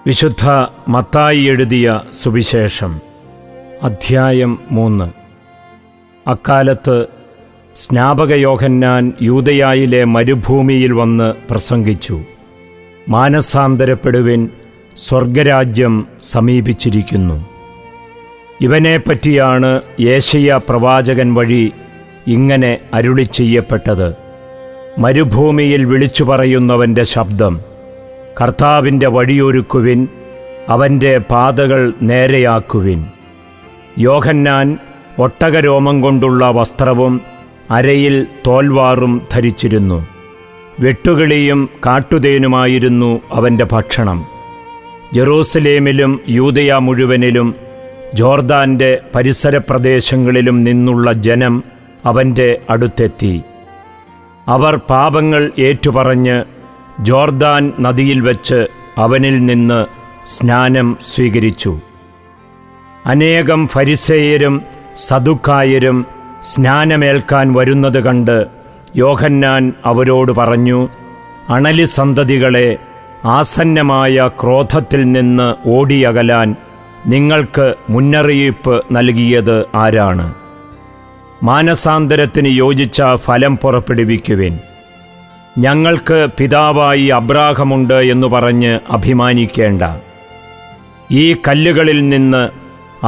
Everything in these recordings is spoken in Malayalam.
വിശുദ്ധ മത്തായി എഴുതിയ സുവിശേഷം അധ്യായം 3. അക്കാലത്ത് സ്നാപക യോഹന്നാൻ യൂദയായിലെ മരുഭൂമിയിൽ വന്ന് പ്രസംഗിച്ചു. മാനസാന്തരപ്പെടുവിൻ, സ്വർഗരാജ്യം സമീപിച്ചിരിക്കുന്നു. ഇവനെപ്പറ്റിയാണ് യേശയ്യാ പ്രവാചകൻ വഴി ഇങ്ങനെ അരുളിച്ചെയ്യപ്പെട്ടത്: മരുഭൂമിയിൽ വിളിച്ചു പറയുന്നവൻ്റെ ശബ്ദം, കർത്താവിൻ്റെ വഴിയൊരുക്കുവിൻ, അവൻ്റെ പാതകൾ നേരെയാക്കുവിൻ. യോഹന്നാൻ ഒട്ടകരോമം കൊണ്ടുള്ള വസ്ത്രവും അരയിൽ തോൽവാറും ധരിച്ചിരുന്നു. വെട്ടുകിളിയും കാട്ടുതേനുമായിരുന്നു അവൻ്റെ ഭക്ഷണം. ജെറൂസലേമിലും യൂദയ മുഴുവനിലും ജോർദാൻ്റെ പരിസര പ്രദേശങ്ങളിലും നിന്നുള്ള ജനം അവൻ്റെ അടുത്തെത്തി. അവർ പാപങ്ങൾ ഏറ്റുപറഞ്ഞ് ജോർദാൻ നദിയിൽ വച്ച് അവനിൽ നിന്ന് സ്നാനം സ്വീകരിച്ചു. അനേകം ഫരിസേയരും സദുക്കായരും സ്നാനമേൽക്കാൻ വരുന്നത് കണ്ട് യോഹന്നാൻ അവരോട് പറഞ്ഞു: അണലി സന്തതികളെ, ആസന്നമായ ക്രോധത്തിൽ നിന്ന് ഓടിയകലാൻ നിങ്ങൾക്ക് മുന്നറിയിപ്പ് നൽകിയത് ആരാണ്? മാനസാന്തരത്തിന് യോജിച്ച ഫലം പുറപ്പെടുവിക്കുവിൻ. ഞങ്ങൾക്ക് പിതാവായി അബ്രാഹമുണ്ട് എന്നു പറഞ്ഞ് അഭിമാനിക്കേണ്ട. ഈ കല്ലുകളിൽ നിന്ന്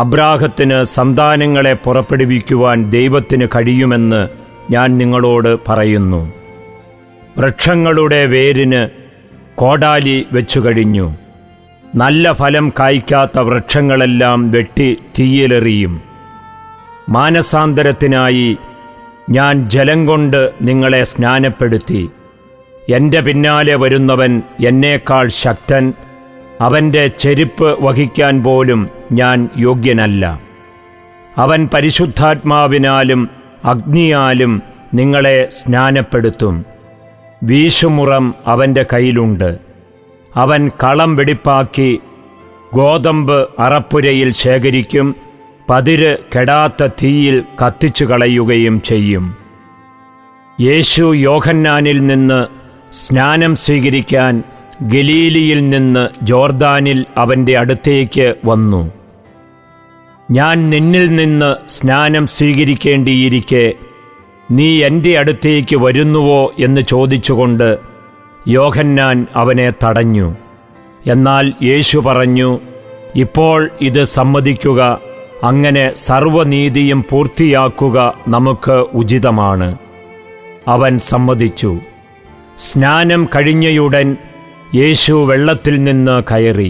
അബ്രാഹത്തിന് സന്താനങ്ങളെ പുറപ്പെടുവിക്കുവാൻ ദൈവത്തിന് കഴിയുമെന്ന് ഞാൻ നിങ്ങളോട് പറയുന്നു. വൃക്ഷങ്ങളുടെ വേരിന് കോടാലി വെച്ചുകഴിഞ്ഞു. നല്ല ഫലം കായ്ക്കാത്ത വൃക്ഷങ്ങളെല്ലാം വെട്ടി തീയിലെറിയും. മാനസാന്തരത്തിനായി ഞാൻ ജലം കൊണ്ട് നിങ്ങളെ സ്നാനപ്പെടുത്തി. എൻ്റെ പിന്നാലെ വരുന്നവൻ എന്നേക്കാൾ ശക്തൻ, അവൻ്റെ ചെരിപ്പ് വഹിക്കാൻ പോലും ഞാൻ യോഗ്യനല്ല. അവൻ പരിശുദ്ധാത്മാവിനാലും അഗ്നിയാലും നിങ്ങളെ സ്നാനപ്പെടുത്തും. വീശുമുറം അവൻ്റെ കയ്യിലുണ്ട്. അവൻ കളം വെടിപ്പാക്കി ഗോതമ്പ് അറപ്പുരയിൽ ശേഖരിക്കും, പതിര് കെടാത്ത തീയിൽ കത്തിച്ചു കളയുകയും ചെയ്യും. യേശു യോഹന്നാനിൽ നിന്ന് സ്നാനം സ്വീകരിക്കാൻ ഗലീലിയിൽ നിന്ന് ജോർദാനിൽ അവൻ്റെ അടുത്തേക്ക് വന്നു. ഞാൻ നിന്നിൽ നിന്ന് സ്നാനം സ്വീകരിക്കേണ്ടിയിരിക്കെ നീ എൻ്റെ അടുത്തേക്ക് വരുന്നുവോ എന്ന് ചോദിച്ചുകൊണ്ട് യോഹന്നാൻ അവനെ തടഞ്ഞു. എന്നാൽ യേശു പറഞ്ഞു: ഇപ്പോൾ ഇത് സമ്മതിക്കുക, അങ്ങനെ സർവ്വനീതിയും പൂർത്തിയാക്കുക നമുക്ക് ഉചിതമാണ്. അവൻ സമ്മതിച്ചു. സ്നാനം കഴിഞ്ഞയുടൻ യേശു വെള്ളത്തിൽ നിന്ന് കയറി.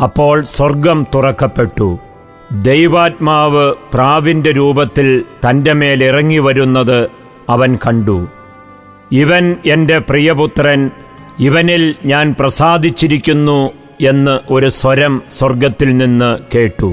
അപ്പോൾ സ്വർഗം തുറക്കപ്പെട്ടു. ദൈവാത്മാവ് പ്രാവിൻ്റെ രൂപത്തിൽ തൻ്റെ മേലിറങ്ങി വരുന്നത് അവൻ കണ്ടു. ഇവൻ എൻ്റെ പ്രിയപുത്രൻ, ഇവനിൽ ഞാൻ പ്രസാദിച്ചിരിക്കുന്നു എന്ന് ഒരു സ്വരം സ്വർഗത്തിൽ നിന്ന് കേട്ടു.